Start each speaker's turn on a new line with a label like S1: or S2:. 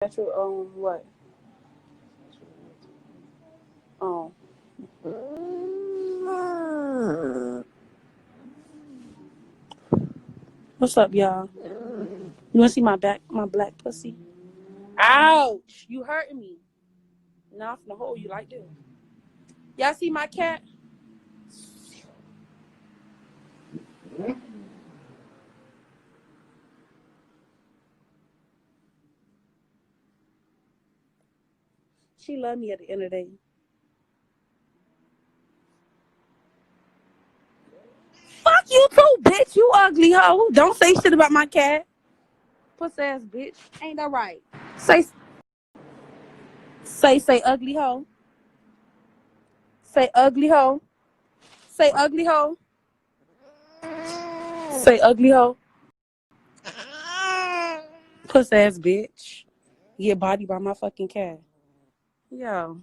S1: Natural, what? Oh. What's up, y'all? You wanna see my black pussy? Ouch! You hurting me. Now I'm finna hold you like this. Y'all see my cat? She love me at the end of the day. Fuck you too, bitch. You ugly hoe. Don't say shit about my cat. Puss ass bitch. Ain't that right? Say ugly hoe. Say ugly hoe. Say ugly hoe. Say ugly hoe. Puss ass bitch. Get bodied by my fucking cat. Yo.